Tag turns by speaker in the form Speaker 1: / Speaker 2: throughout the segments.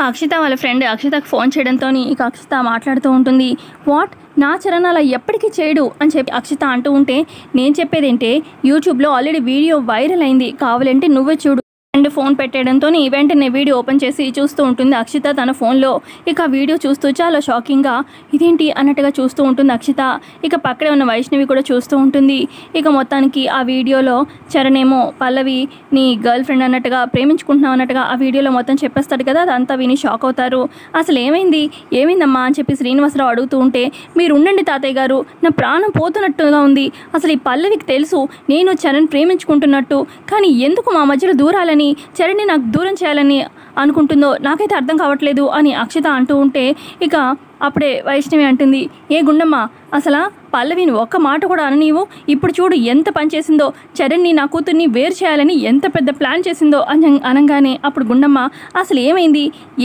Speaker 1: అక్షిత వాళ్ళ friend అక్షితకు phone చేయడంతో ఇక అక్షిత మాట్లాడుతూ ఉంటుంది. వాట్, నా చరణ్ అలా ఎప్పటికీ చేయడు అని చెప్పి అక్షిత అంటూ ఉంటే, నేను చెప్పేదేంటే యూట్యూబ్లో ఆల్రెడీ వీడియో వైరల్ అయింది, కావాలంటే నువ్వే చూడు అండ్ ఫోన్ పెట్టేయడంతో వెంటనే వీడియో ఓపెన్ చేసి చూస్తూ ఉంటుంది అక్షిత తన ఫోన్లో. ఇక వీడియో చూస్తూ చాలా షాకింగ్గా ఇదేంటి అన్నట్టుగా చూస్తూ ఉంటుంది అక్షిత. ఇక పక్కనే ఉన్న వైష్ణవి కూడా చూస్తూ ఉంటుంది. ఇక మొత్తానికి ఆ వీడియోలో చరణ్ ఏమో పల్లవి నీ గర్ల్ ఫ్రెండ్ అన్నట్టుగా ప్రేమించుకుంటున్నావు అన్నట్టుగా ఆ వీడియోలో మొత్తం చెప్పేస్తాడు కదా, అదంతా విని షాక్ అవుతారు. అసలు ఏమైందమ్మా అని చెప్పి శ్రీనివాసరావు అడుగుతూ ఉంటే, మీరు ఉండండి తాతయ్య గారు, నా ప్రాణం పోతున్నట్టుగా ఉంది. అసలు ఈ పల్లవికి తెలుసు నేను చరణ్ ప్రేమించుకుంటున్నట్టు, కానీ ఎందుకు మా మధ్యలో దూరాలని చరణ్ని నాకు దూరం చేయాలని అనుకుంటుందో నాకైతే అర్థం కావట్లేదు అని అక్షిత అంటూ ఉంటే, ఇక అప్పుడే వైష్ణవి అంటుంది, ఏ గుండమ్మ, అసలు పల్లవిని ఒక్క మాట కూడా అననీవు, ఇప్పుడు చూడు ఎంత పని చేసిందో, చరణ్ని నా కూతుర్ని వేరు చేయాలని ఎంత పెద్ద ప్లాన్ చేసిందో అనగానే అప్పుడు గుండమ్మ అసలు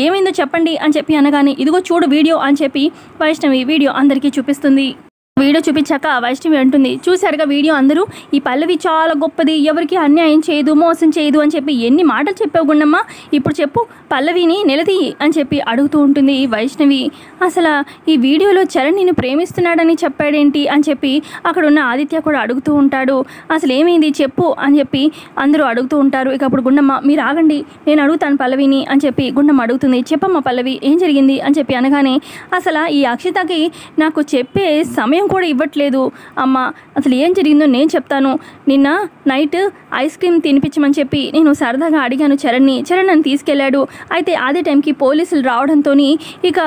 Speaker 1: ఏమైందో చెప్పండి అని చెప్పి అనగానే, ఇదిగో చూడు వీడియో అని చెప్పి వైష్ణవి వీడియో అందరికీ చూపిస్తుంది. వీడియో చూపించాక వైష్ణవి అంటుంది, చూశారుగా వీడియో అందరూ, ఈ పల్లవి చాలా గొప్పది, ఎవరికి అన్యాయం చేయదు, మోసం చేయదు అని చెప్పి ఎన్ని మాటలు చెప్పావు గుండమ్మ, ఇప్పుడు చెప్పు పల్లవిని నిలదీయి అని చెప్పి అడుగుతూ ఉంటుంది వైష్ణవి. అసలు ఈ వీడియోలో చరణ్ నిన్ను ప్రేమిస్తున్నాడని చెప్పాడేంటి అని చెప్పి అక్కడ ఉన్న ఆదిత్య కూడా అడుగుతూ ఉంటాడు. అసలు ఏమైంది చెప్పు అని చెప్పి అందరూ అడుగుతూ ఉంటారు. ఇక అప్పుడు గుండమ్మ, మీరు ఆగండి, నేను అడుగుతాను పల్లవిని అని చెప్పి గుండమ్మ అడుగుతుంది. చెప్పమ్మ పల్లవి, ఏం జరిగింది అని చెప్పి అనగానే, అసలు ఈ అక్షితకి నాకు చెప్పే సమయం కూడా ఇవ్వట్లేదు అమ్మ, అసలు ఏం జరిగిందో నేను చెప్తాను. నిన్న నైట్ ఐస్ క్రీమ్ తినిపించమని చెప్పి నేను సరదాగా అడిగాను చరణ్ నన్ను తీసుకెళ్ళాడు. అయితే అదే టైంకి పోలీసులు రావడంతో ఇక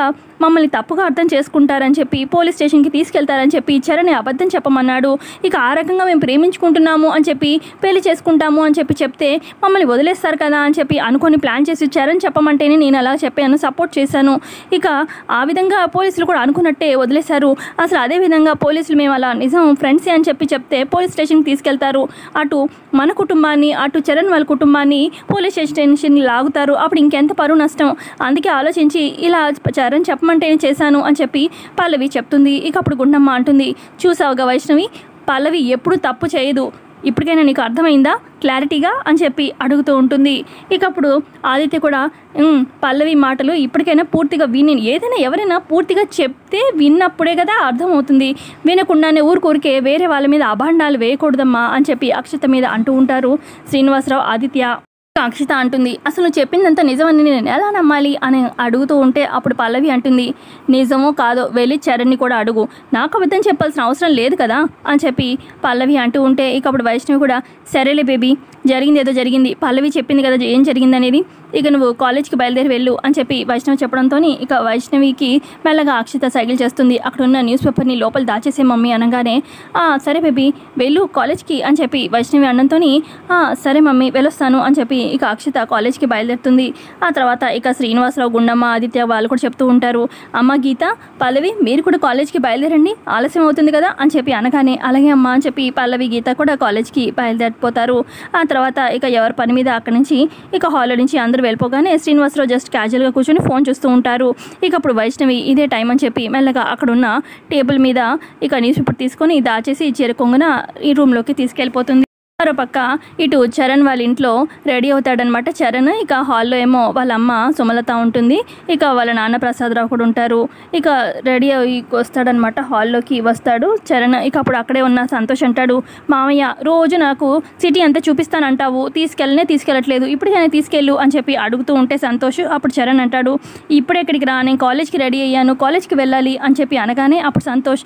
Speaker 1: మమ్మల్ని తప్పుగా అర్థం చేసుకుంటారని చెప్పి పోలీస్ స్టేషన్కి తీసుకెళ్తారని చెప్పి చరణ్ అబద్ధం చెప్పమన్నాడు. ఇక ఆ రకంగా మేము ప్రేమించుకుంటున్నాము అని చెప్పి పెళ్లి చేసుకుంటాము అని చెప్పి చెప్తే మమ్మల్ని వదిలేస్తారు కదా అని చెప్పి అనుకొని ప్లాన్ చేసి చరణ్ చెప్పమంటేనే నేను అలా చెప్పాను, సపోర్ట్ చేశాను. ఇక ఆ విధంగా పోలీసులు కూడా అనుకున్నట్టే వదిలేశారు. అసలు అదే విధంగా పోలీసులు మేము అలా నిజం ఫ్రెండ్సే అని చెప్పి చెప్తే పోలీస్ స్టేషన్కి తీసుకెళ్తారు. అటు మన కుటుంబాన్ని అటు చరణ్ వాళ్ళ కుటుంబాన్ని పోలీస్ స్టేషన్కి లాగుతారు. అప్పుడు ఇంకెంత పరువు నష్టం. అందుకే ఆలోచించి ఇలా చరణ్ చెప్పమంటే చేశాను అని చెప్పి పల్లవి చెప్తుంది. ఇక అప్పుడు గుండమ్మ అంటుంది, చూసావుగా వైష్ణవి, పల్లవి ఎప్పుడు తప్పు చేయదు, ఇప్పటికైనా నీకు అర్థమైందా క్లారిటీగా అని చెప్పి అడుగుతూ ఉంటుంది. ఇక అప్పుడు ఆదిత్య కూడా పల్లవి మాటలు ఇప్పటికైనా పూర్తిగా ఏదైనా ఎవరైనా పూర్తిగా చెప్తే విన్నప్పుడే కదా అర్థమవుతుంది, వినకుండానే ఊరికే వేరే వాళ్ళ మీద అభాండాలు వేయకూడదమ్మా అని చెప్పి అక్షిత మీద అంటూ ఉంటారు శ్రీనివాసరావు ఆదిత్య. అక్షిత అంటుంది, అసలు నువ్వు చెప్పిందంతా నిజమని నేను ఎలా నమ్మాలి అని అడుగుతూ ఉంటే అప్పుడు పల్లవి అంటుంది, నిజమో కాదో వెళ్ళి చరణ్ని కూడా అడుగు, నాకు అబద్ధం చెప్పాల్సిన అవసరం లేదు కదా అని చెప్పి పల్లవి అంటూ ఉంటే ఇక అప్పుడు వైష్ణవి కూడా, సరేలే బేబీ, జరిగింది ఏదో జరిగింది, పల్లవి చెప్పింది కదా ఏం జరిగింది అనేది, ఇక నువ్వు కాలేజ్కి బయలుదేరి వెళ్ళు అని చెప్పి వైష్ణవి చెప్పడంతో ఇక వైష్ణవికి మెల్లగా అక్షిత సైకిల్ చేస్తుంది. అక్కడ ఉన్న న్యూస్ పేపర్ని లోపల దాచేసే మమ్మీ అనగానే, సరే బేబీ వెళ్ళు కాలేజ్కి అని చెప్పి వైష్ణవి అనడంతో సరే మమ్మీ వెళ్ళొస్తాను అని చెప్పి ఇక అక్షిత కాలేజ్కి బయలుదేరుతుంది. ఆ తర్వాత ఇక శ్రీనివాసరావు, గుండమ్మ, ఆదిత్య వాళ్ళు కూడా చెప్తూ ఉంటారు, అమ్మ గీత, పల్లవి మీరు కూడా కాలేజ్కి బయలుదేరండి, ఆలస్యం అవుతుంది కదా అని చెప్పి అనగానే, అలాగే అమ్మ అని చెప్పి పల్లవి, గీత కూడా కాలేజ్కి బయలుదేరిపోతారు. ఆ తర్వాత ఇక ఎవరి పని మీద అక్కడి నుంచి ఇక హాల్లో నుంచి అందరూ వెళ్ళిపోగానే శ్రీనివాసరావు జస్ట్ క్యాజువల్గా కూర్చొని ఫోన్ చూస్తూ ఉంటారు. ఇక అప్పుడు వైష్ణవి ఇదే టైం అని చెప్పి మెల్లగా అక్కడున్న టేబుల్ మీద ఇక న్యూస్ పేపర్ తీసుకొని దాచేసి చేరుకొంగున ఈ రూమ్లోకి తీసుకెళ్ళిపోతుంది. మరో పక్క ఇటు చరణ్ వాళ్ళ ఇంట్లో రెడీ అవుతాడనమాట చరణ్. ఇక హాల్లో ఏమో వాళ్ళ అమ్మ సుమలత ఉంటుంది, ఇక వాళ్ళ నాన్న ప్రసాదరావు కూడా ఉంటారు. ఇక రెడీ అయ్యి వస్తాడనమాట, హాల్లోకి వస్తాడు చరణ్. ఇక అప్పుడు అక్కడే ఉన్న సంతోష్ అంటాడు, మామయ్య రోజు నాకు సిటీ అంతా చూపిస్తానంటావు, తీసుకెళ్ళట్లేదు, ఇప్పటికైనా తీసుకెళ్ళు అని చెప్పి అడుగుతూ ఉంటే సంతోష్ అప్పుడు చరణ్ అంటాడు, ఇప్పుడెక్కడికి రా, నేను కాలేజ్కి రెడీ అయ్యాను, కాలేజ్కి వెళ్ళాలి అని చెప్పి అనగానే అప్పుడు సంతోష్,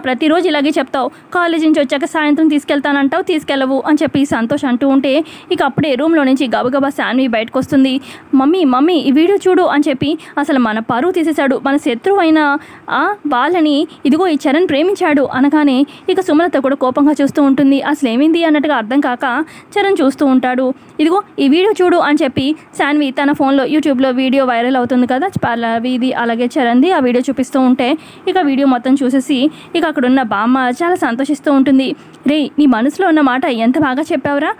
Speaker 1: ప్రతిరోజు ఇలాగే చెప్తావు, కాలేజ్ నుంచి వచ్చాక సాయంత్రం తీసుకెళ్తానంటావు, తీసుకెళ్ళవు అని చెప్పి సంతోష్ అంటూ ఉంటే ఇక అప్పుడే రూమ్లో నుంచి గబగబా శాన్వి బయటకు వస్తుంది. మమ్మీ ఈ వీడియో చూడు అని చెప్పి, అసలు మన పరువు తీసేశాడు, మన శత్రువు అయిన వాళ్ళని ఇదిగో ఈ చరణ్ ప్రేమించాడు అనగానే ఇక సుమలత కూడా కోపంగా చూస్తూ ఉంటుంది. అసలు ఏమైంది అన్నట్టుగా అర్థం కాక చరణ్ చూస్తూ ఉంటాడు. ఇదిగో ఈ వీడియో చూడు అని చెప్పి శాన్వి తన ఫోన్లో యూట్యూబ్లో వీడియో వైరల్ అవుతుంది కదా పల్లవిది అలాగే చరణ్ది, ఆ వీడియో చూపిస్తూ ఉంటే ఇక వీడియో మొత్తం చూసేసి ఇక అక్కడున్న బామ్మ చాలా సంతోషిస్తూ ఉంటుంది. రే, నీ మనసులో ఉన్న మాట ఎంత బాగా బాగా చెప్పావురా,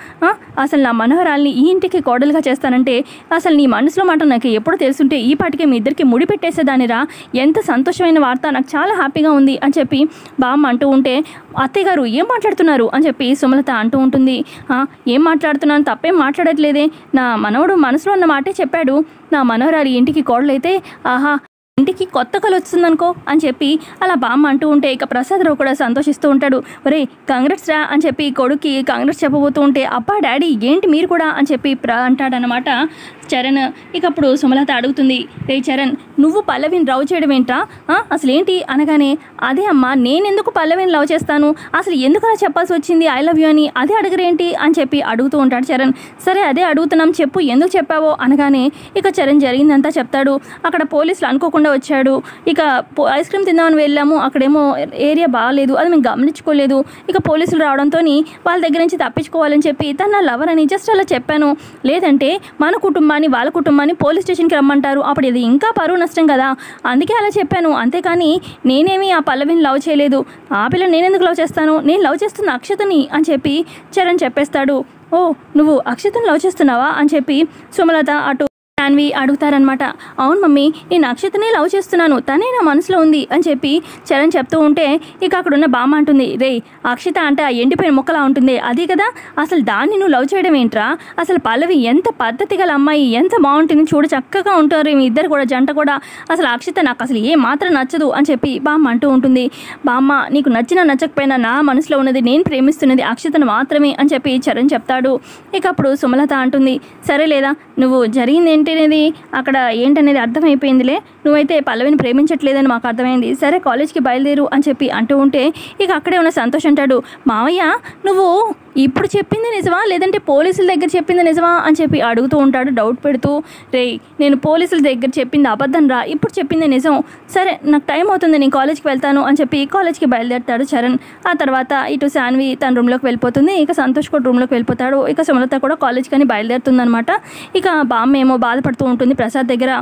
Speaker 1: అసలు నా మనోహరాల్ని ఈ ఇంటికి కోడలుగా చేస్తానంటే అసలు నీ మనసులో మాట నాకు ఎప్పుడు తెలుసుంటే ఈ పాటికే మీ ఇద్దరికి ముడి పెట్టేసేదానిరా, ఎంత సంతోషమైన వార్త, నాకు చాలా హ్యాపీగా ఉంది అని చెప్పి బామ్మ అంటూ ఉంటే, అత్తయ్య గారు ఏం మాట్లాడుతున్నారు అని చెప్పి సుమలత అంటూ ఉంటుంది. ఏం మాట్లాడుతున్నాను, తప్పేం మాట్లాడట్లేదే, నా మనవడు మనసులో ఉన్న మాటే చెప్పాడు, నా మనోహరాలు ఇంటికి కోడలైతే ఆహా ఇంటికి కొత్త కళ వచ్చిందనుకో అని చెప్పి అలా బామ్మ అంటూ ఉంటే ఇక ప్రసాదరావు కూడా సంతోషిస్తూ ఉంటాడు. ఒరే కంగ్రాట్స్ రా అని చెప్పి కొడుక్కి కంగ్రాట్స్ చెప్పబోతూ ఉంటే, అబ్బా డాడీ ఏంటి మీరు కూడా అని చెప్పి అంటాడనమాట చరణ్. ఇక అప్పుడు సుమలత అడుగుతుంది, రే చరణ్ నువ్వు పల్లవిని లవ్ చేయడం ఏంట్రా, అసలు ఏంటి అనగానే, అదే అమ్మా నేనెందుకు పల్లవిని లవ్ చేస్తాను, అసలు ఎందుకు అలా చెప్పాల్సి వచ్చింది ఐ లవ్ యూ అని, అదే అడగరేంటి అని చెప్పి అడుగుతూ ఉంటాడు చరణ్. సరే అదే అడుగుతున్నాం చెప్పు ఎందుకు చెప్పావో అనగానే ఇక చరణ్ జరిగిందంతా చెప్తాడు. అక్కడ పోలీసులు అనుకోకుండా వచ్చాడు, ఇక ఐస్ క్రీమ్ తిందామని వెళ్ళాము, అక్కడేమో ఏరియా బాగాలేదు, అది మేము గమనించుకోలేదు, ఇక పోలీసులు రావడంతో వాళ్ళ దగ్గర నుంచి తప్పించుకోవాలని చెప్పి తన లవర్ అని జస్ట్ అలా చెప్పాను, లేదంటే మన కుటుంబాన్ని వాళ్ళ కుటుంబాన్ని పోలీస్ స్టేషన్కి రమ్మంటారు, అప్పుడు ఇది ఇంకా పరువు నష్టం కదా, అందుకే అలా చెప్పాను, అంతేకాని నేనేమి ఆ పల్లవిని లవ్ చేయలేదు, ఆ పిల్లని నేనెందుకు లవ్ చేస్తాను, నేను లవ్ చేస్తున్న అక్షతని అని చెప్పి చరణ్ చెప్పేస్తాడు. ఓ నువ్వు అక్షతని లవ్ చేస్తున్నావా అని చెప్పి సుమలత అటు శాన్వి అడుగుతారనమాట. అవును మమ్మీ నేను అక్షతనే లవ్ చేస్తున్నాను, తనే నా మనసులో ఉంది అని చెప్పి చరణ్ చెప్తూ ఉంటే ఇక అక్కడున్న బామ్మ అంటుంది, రే అక్షత అంటే ఆ ఎండిపోయిన మొక్కలా ఉంటుంది అది కదా, అసలు దాన్ని నువ్వు లవ్ చేయడం ఏంట్రా, అసలు పల్లవి ఎంత పద్ధతి గల అమ్మాయి, ఎంత బాగుంటుంది చూడు, చక్కగా ఉంటారు మీ ఇద్దరు కూడా జంట కూడా, అసలు అక్షత నాకు అసలు ఏ మాత్రం నచ్చదు అని చెప్పి బామ్మ అంటూ ఉంటుంది. బామ్మ నీకు నచ్చినా నచ్చకపోయినా నా మనసులో ఉన్నది, నేను ప్రేమిస్తున్నది అక్షతను మాత్రమే అని చెప్పి చరణ్ చెప్తాడు. ఇక అప్పుడు సుమలత అంటుంది, సరే లేదా నువ్వు జరిగింది ఏంటనేది అక్కడ ఏంటనేది అర్థమైపోయిందిలే, నువ్వైతే పల్లవిని ప్రేమించట్లేదని మాకు అర్థమైంది, సరే కాలేజ్కి బయలుదేరు అని చెప్పి అంటూ ఉంటే ఇక అక్కడే ఉన్న సంతోష్ అంటాడు, మావయ్య నువ్వు ఇప్పుడు చెప్పింది నిజమా లేదంటే పోలీసుల దగ్గర చెప్పింది నిజమా అని చెప్పి అడుగుతూ ఉంటాడు డౌట్ పెడుతూ. రే నేను పోలీసుల దగ్గర చెప్పింది అబద్ధం రా, ఇప్పుడు చెప్పింది నిజం, సరే నాకు టైం అవుతుంది నేను కాలేజ్కి వెళ్తాను అని చెప్పి కాలేజ్కి బయలుదేరుతాడు చరణ్. ఆ తర్వాత ఇటు శాన్వి తన రూమ్లోకి వెళ్ళిపోతుంది, ఇక సంతోష్ కూడా రూమ్లోకి వెళ్ళిపోతాడు, ఇక సుమలత కూడా కాలేజ్కి అని బయలుదేరుతుంది అనమాట. ఇక బామ్మ ఏమో బాధపడుతూ ఉంటుంది ప్రసాద్ దగ్గర,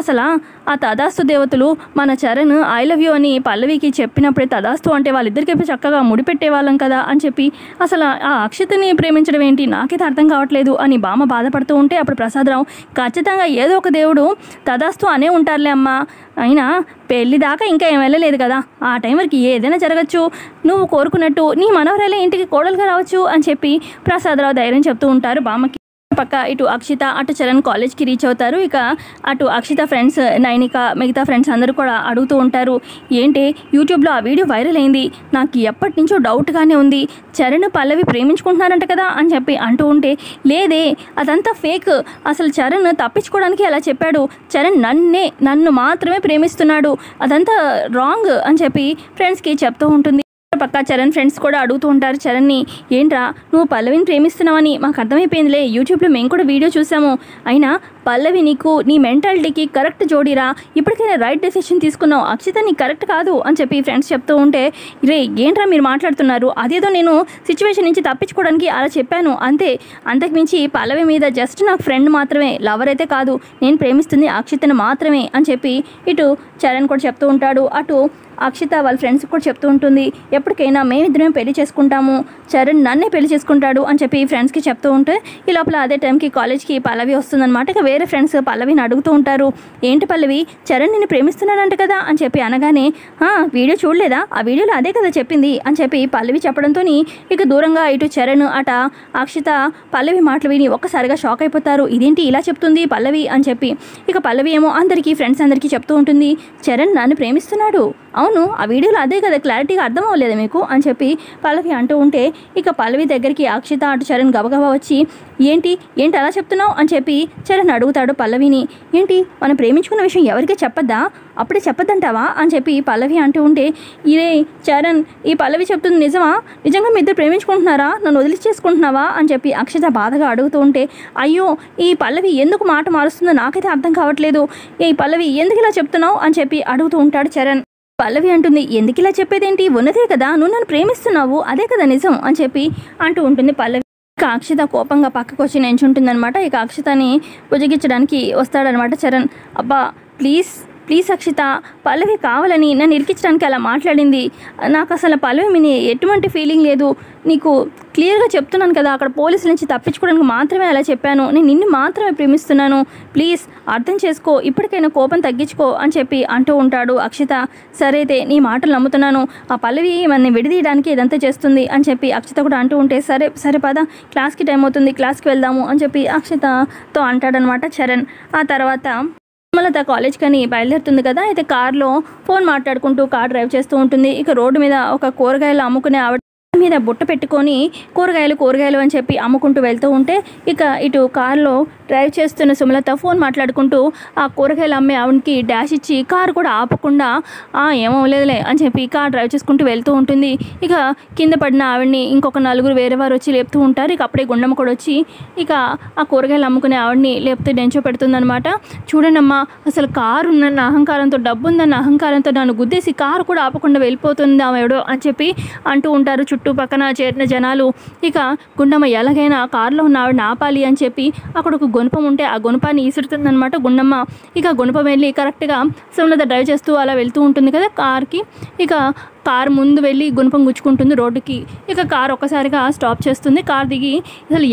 Speaker 1: అసలు ఆ తదాస్తు దేవతలు మన చరణ్ ఐ లవ్ యూ అని పల్లవికి చెప్పినప్పుడే తదాస్తు అంటే వాళ్ళిద్దరికి చక్కగా ముడిపెట్టేవాళ్ళం కదా అని చెప్పి అసలు ఆ అక్షతని ప్రేమించడం ఏంటి నాకైతే అర్థం కావట్లేదు అని బామ్మ బాధపడుతూ ఉంటే అప్పుడు ప్రసాదరావు, ఖచ్చితంగా ఏదో ఒక దేవుడు తదాస్తు అనే ఉంటారులే అమ్మ, అయినా పెళ్లి దాకా ఇంకా ఏం వెళ్ళలేదు కదా, ఆ టైం వరకు ఏదైనా జరగచ్చు, నువ్వు కోరుకున్నట్టు నీ మనవరాలే ఇంటికి కోడలుగా రావచ్చు అని చెప్పి ప్రసాదరావు ధైర్యం చెప్తూ ఉంటారు బామ్మకి. పక్క ఇటు అక్షిత అటు చరణ్ కాలేజ్కి రీచ్ అవుతారు. ఇక అటు అక్షిత ఫ్రెండ్స్ నైనిక మిగతా ఫ్రెండ్స్ అందరూ కూడా అడుగుతూ ఉంటారు, ఏంటి యూట్యూబ్లో ఆ వీడియో వైరల్ అయింది, నాకు ఎప్పటి నుంచో డౌట్గానే ఉంది, చరణ్ పల్లవి ప్రేమించుకుంటున్నారంట కదా అని చెప్పి అంటూ ఉంటే, లేదే అదంతా ఫేక్, అసలు చరణ్ తప్పించుకోవడానికి అలా చెప్పాడు, చరణ్ నన్ను మాత్రమే ప్రేమిస్తున్నాడు, అదంతా రాంగ్ అని చెప్పి ఫ్రెండ్స్కి చెప్తూ ఉంటుంది. పక్క చరణ్ ఫ్రెండ్స్ కూడా అడుగుతూ ఉంటారు చరణ్ని, ఏంట్రా నువ్వు పల్లవిని ప్రేమిస్తున్నావని మాకు అర్థమైపోయిందిలే, యూట్యూబ్లో మేము కూడా వీడియో చూసాము, అయినా పల్లవి నీకు నీ మెంటాలిటీకి కరెక్ట్ జోడీరా, ఇప్పటికైనా రైట్ డెసిషన్ తీసుకున్నావు, అక్షిత నీకు కరెక్ట్ కాదు అని చెప్పి ఫ్రెండ్స్ చెప్తూ ఉంటే, రే ఏంట్రా మీరు మాట్లాడుతున్నారు, అదేదో నేను సిచ్యువేషన్ నుంచి తప్పించుకోవడానికి అలా చెప్పాను అంతే, అంతకుమించి పల్లవి మీద జస్ట్ నాకు ఫ్రెండ్ మాత్రమే, లవర్ అయితే కాదు, నేను ప్రేమిస్తుంది అక్షితను మాత్రమే అని చెప్పి ఇటు చరణ్ కూడా చెప్తూ ఉంటాడు. అటు అక్షిత వాళ్ళ ఫ్రెండ్స్ కూడా చెప్తూ ఉంటుంది, ఎప్పటికైనా మేమిద్దరమే పెళ్లి చేసుకుంటాము, చరణ్ నన్నే పెళ్లి చేసుకుంటాడు అని చెప్పి ఫ్రెండ్స్కి చెప్తూ ఉంటే ఈ లోపల అదే టైంకి కాలేజ్కి పల్లవి వస్తుందన్నమాట. ఇక వేరే ఫ్రెండ్స్ పల్లవిని అడుగుతూ ఉంటారు, ఏంటి పల్లవి చరణ్ నిన్ను ప్రేమిస్తున్నాడంట కదా అని చెప్పి అనగానే, వీడియో చూడలేదా, ఆ వీడియోలో అదే కదా చెప్పింది అని చెప్పి పల్లవి చెప్పడంతో ఇక దూరంగా ఇటు చరణ్ అట అక్షిత పల్లవి మాటలు విని ఒక్కసారిగా షాక్ అయిపోతారు, ఇదేంటి ఇలా చెప్తుంది పల్లవి అని చెప్పి. ఇక పల్లవి ఏమో అందరికీ ఫ్రెండ్స్ అందరికీ చెప్తూ ఉంటుంది, చరణ్ నన్ను ప్రేమిస్తున్నాడు, అవును ఆ వీడియోలో అదే కదా క్లారిటీగా అర్థం అవ్వలేదు మీకు అని చెప్పి పల్లవి అంటూ ఉంటే ఇక పల్లవి దగ్గరికి అక్షిత అటు చరణ్ గబగబా వచ్చి, ఏంటి అలా చెప్తున్నావు అని చెప్పి చరణ్ అడుగుతాడు పల్లవిని, ఏంటి మనం ప్రేమించుకున్న విషయం ఎవరికీ చెప్పద్దా, అప్పుడే చెప్పద్దంటావా అని చెప్పి పల్లవి అంటూ ఉంటే, ఇదే చరణ్ ఈ పల్లవి చెప్తుంది నిజమా, నిజంగా మీ ఇద్దరు ప్రేమించుకుంటున్నారా, నన్ను వదిలిచేసుకుంటున్నావా అని చెప్పి అక్షిత బాధగా అడుగుతూ ఉంటే, అయ్యో ఈ పల్లవి ఎందుకు మాట మారుస్తుందో నాకైతే అర్థం కావట్లేదు, ఈ పల్లవి ఎందుకు ఇలా చెప్తున్నావు అని చెప్పి అడుగుతూ ఉంటాడు చరణ్. పల్లవి అంటుంది, ఎందుకు ఇలా చెప్పేదేంటి, ఉన్నదే కదా నువ్వు నన్ను ప్రేమిస్తున్నావు, అదే కదా నిజం అని చెప్పి అంటూ ఉంటుంది పల్లవి. ఇక అక్షిత కోపంగా పక్కకు వచ్చి నించుంటుందన్నమాట. ఇక అక్షితని బుజ్జగించడానికి వస్తాడనమాట చరణ్. అబ్బా ప్లీజ్ ప్లీజ్ అక్షిత, పల్లవి కావాలని నన్ను ఇరికించడానికి అలా మాట్లాడింది. నాకు అసలు పల్లవి మీద ఎటువంటి ఫీలింగ్ లేదు. నీకు క్లియర్గా చెప్తున్నాను కదా, అక్కడ పోలీసుల నుంచి తప్పించుకోవడానికి మాత్రమే అలా చెప్పాను. నేను నిన్ను మాత్రమే ప్రేమిస్తున్నాను. ప్లీజ్ అర్థం చేసుకో, ఇప్పటికైనా కోపం తగ్గించుకో అని చెప్పి అంటూ ఉంటాడు. అక్షిత సరే అయితే నీ మాటలు నమ్ముతున్నాను, ఆ పల్లవి మనని విడదీయడానికి ఇదంతా చేస్తుంది అని చెప్పి అక్షిత కూడా అంటూ ఉంటే సరే సరే పద, క్లాస్కి టైం అవుతుంది, క్లాస్కి వెళ్దాము అని చెప్పి అక్షితతో అంటాడనమాట చరణ్. ఆ తర్వాత సుమలత కాలేజ్కి అని బయలుదేరుతుంది కదా. అయితే కార్లో ఫోన్ మాట్లాడుకుంటూ కార్ డ్రైవ్ చేస్తూ ఉంటుంది. ఇక రోడ్డు మీద ఒక కూరగాయలు అమ్ముకునే ఆవిడ మీద బుట్ట పెట్టుకొని కూరగాయలు అని చెప్పి అమ్ముకుంటూ వెళ్తూ ఉంటే ఇక ఇటు కారులో డ్రైవ్ చేస్తున్న సుమలత ఫోన్ మాట్లాడుకుంటూ ఆ కూరగాయలు అమ్మే ఆవిడకి డాష్ ఇచ్చి కారు కూడా ఆపకుండా ఏమో లేదులే అని చెప్పి కార్ డ్రైవ్ చేసుకుంటూ వెళ్తూ ఉంటుంది. ఇక కింద పడిన ఆవిడని ఇంకొక నలుగురు వేరే వారు వచ్చి లేపుతూ ఉంటారు. ఇక అప్పుడే గుండమ్మ కూడా వచ్చి ఇక ఆ కూరగాయలు అమ్ముకునే ఆవిడని లేపుతూ డెంచో పెడుతుందనమాట. చూడండమ్మా, అసలు కారు ఉందన్న అహంకారంతో, డబ్బు ఉందన్న అహంకారంతో నన్ను గుద్దేసి కారు కూడా ఆపకుండా వెళ్ళిపోతుంది ఆమెడో అని చెప్పి అంటూ ఉంటారు చుట్టుపక్కన చేరిన జనాలు. ఇక గుండమ్మ ఎలాగైనా కారులో ఉన్న ఆవిడని ఆపాలి అని చెప్పి అక్కడ ఒక గుణపం ఉంటే ఆ గుణపాన్ని ఈసురుతుందనమాట గుండమ్మ. ఇక గుణపం వెళ్ళి కరెక్ట్గా సుమలత డ్రైవ్ చేస్తూ అలా వెళ్తూ ఉంటుంది కదా కార్కి. ఇక కారు ముందు వెళ్ళి గుణపం గుచ్చుకుంటుంది రోడ్డుకి. ఇక కారు ఒక్కసారిగా స్టాప్ చేస్తుంది. కారు దిగి అసలు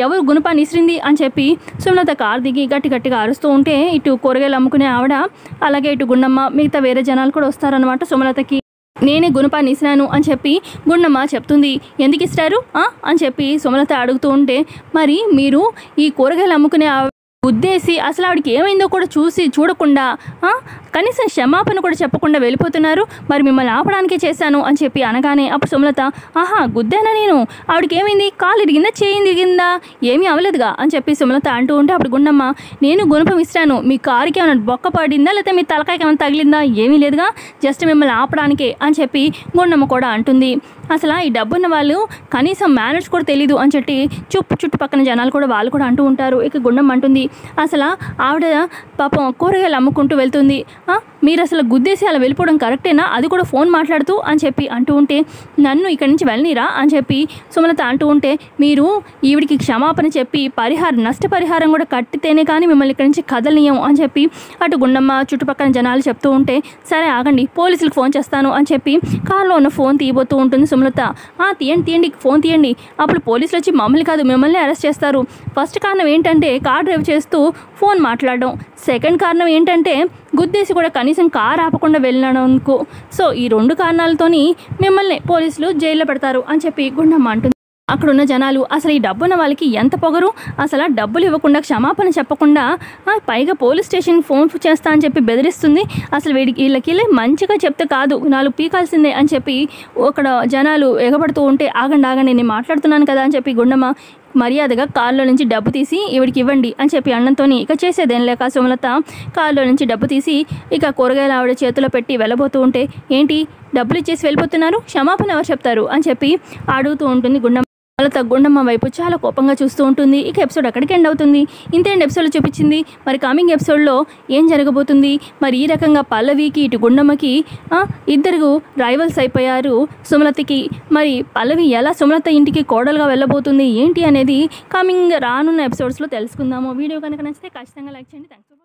Speaker 1: ఎవరు గుణపాన్ని ఇసిరింది అని చెప్పి సుమలత కారు దిగి గట్టిగా అరుస్తూ ఉంటే ఇటు కూరగాయలు అమ్ముకునే ఆవిడ అలాగే ఇటు గుండమ్మ మిగతా వేరే జనాలు కూడా వస్తారనమాట. సుమలతకి నేనే గుణపాన్ని ఇసిరాను అని చెప్పి గుండమ్మ చెప్తుంది. ఎందుకు ఇస్తారు అని చెప్పి సుమలత అడుగుతూ ఉంటే మరి మీరు ఈ కూరగాయలు అమ్ముకునే ఉద్దేశి అసలు ఆవిడకి ఏమైందో కూడా చూడకుండా కనీసం క్షమాపణ కూడా చెప్పకుండా వెళ్ళిపోతున్నారు. మరి మిమ్మల్ని ఆపడానికే చేశాను అని చెప్పి అనగానే అప్పుడు సుమలత గుద్దానా నేను, ఆవిడకి ఏమైంది, కాలు ఇరిగిందా, చేయి ఇరిగిందా, ఏమీ అవ్వలేదుగా అని చెప్పి సుమలత అంటూ ఉంటే అప్పుడు గుండమ్మ నేను గుణపం ఇస్తాను, మీ కారుకి ఏమైనా బొక్క పడిందా లేకపోతే మీ తలకాయకి ఏమైనా తగిలిందా, ఏమీ లేదుగా, జస్ట్ మిమ్మల్ని ఆపడానికే అని చెప్పి గుండమ్మ కూడా అంటుంది. అసలు ఈ డబ్బున్న వాళ్ళు కనీసం మేనేజ్ కూడా తెలీదు అని చెప్పి చుట్టుపక్కన జనాలు కూడా వాళ్ళు కూడా అంటూ ఉంటారు. ఇక గుండమ్మ అంటుంది అసలు ఆవిడ పాపం కూరగాయలు అమ్ముకుంటూ వెళ్తుంది, మీరు అసలు గుద్దేసి అలా వెళ్ళిపోవడం కరెక్టేనా, అది కూడా ఫోన్ మాట్లాడుతూ అని చెప్పి అంటూ ఉంటే నన్ను ఇక్కడి నుంచి వెళ్ళనిరా అని చెప్పి సుమలత అంటూ ఉంటే మీరు ఈవిడికి క్షమాపణ చెప్పి నష్టపరిహారం కూడా కట్టితేనే కానీ మిమ్మల్ని ఇక్కడి నుంచి కదలనీయం అని చెప్పి అటు గుండమ్మ చుట్టుపక్కల జనాలు చెప్తూ ఉంటే సరే ఆగండి పోలీసులకు ఫోన్ చేస్తాను అని చెప్పి కారులో ఉన్న ఫోన్ తీయబోతూ ఉంటుంది సుమలత. తీయండి ఫోన్ తీయండి, అప్పుడు పోలీసులు వచ్చి మమ్మల్ని కాదు మిమ్మల్ని అరెస్ట్ చేస్తారు. ఫస్ట్ కారణం ఏంటంటే కార్ డ్రైవ్ చేస్తూ ఫోన్ మాట్లాడడం, సెకండ్ కారణం ఏంటంటే గుద్దేసి కూడా కనీసం కారు ఆపకుండా వెళ్ళినందుకు. సో ఈ 2 కారణాలతోని మిమ్మల్ని పోలీసులు జైల్లో పెడతారు అని చెప్పి గుండమ్మ అంటుంది. అక్కడున్న జనాలు అసలు ఈ డబ్బున్న వాళ్ళకి ఎంత పొగరు, అసలు డబ్బులు ఇవ్వకుండా క్షమాపణ చెప్పకుండా పైగా పోలీస్ స్టేషన్ ఫోన్ చేస్తా అని చెప్పి బెదిరిస్తుంది. అసలు వీళ్ళకి మంచిగా చెప్తే కాదు 4 పీకాల్సిందే అని చెప్పి అక్కడ జనాలు ఎగబడుతూ ఉంటే ఆగండి నేను మాట్లాడుతున్నాను కదా అని చెప్పి గుండమ్మ మర్యాదగా కారులో నుంచి డబ్బు తీసి ఈవిడికి ఇవ్వండి అని చెప్పి అన్నంతో ఇక చేసేదేం లేక సుమలత కారులో నుంచి డబ్బు తీసి ఇక కూరగాయలు ఆవిడ చేతిలో పెట్టి వెళ్ళబోతూ ఉంటే ఏంటి డబ్బులు ఇచ్చేసి వెళ్ళిపోతున్నారు, క్షమాపణ ఎవరు చెప్తారు అని చెప్పి అడుగుతూ ఉంటుంది గుండమ్మ. సుమలత గుండమ్మ వైపు చాలా కోపంగా చూస్తూ ఉంటుంది. ఇక ఎపిసోడ్ అక్కడికి ఎండ్ అవుతుంది. ఇంతేంటి ఎపిసోడ్లో చూపించింది, మరి కమింగ్ ఎపిసోడ్లో ఏం జరగబోతుంది, మరి ఈ రకంగా పల్లవికి ఇటు గుండమ్మకి ఇద్దరు రైవల్స్ అయిపోయారు సుమలతకి. మరి పల్లవి ఎలా సుమలత ఇంటికి కోడలుగా వెళ్ళబోతుంది ఏంటి అనేది కమింగ్ రానున్న ఎపిసోడ్స్లో తెలుసుకుందాము. వీడియో కనుక నచ్చితే ఖచ్చితంగా లైక్ చేయండి. థ్యాంక్స్.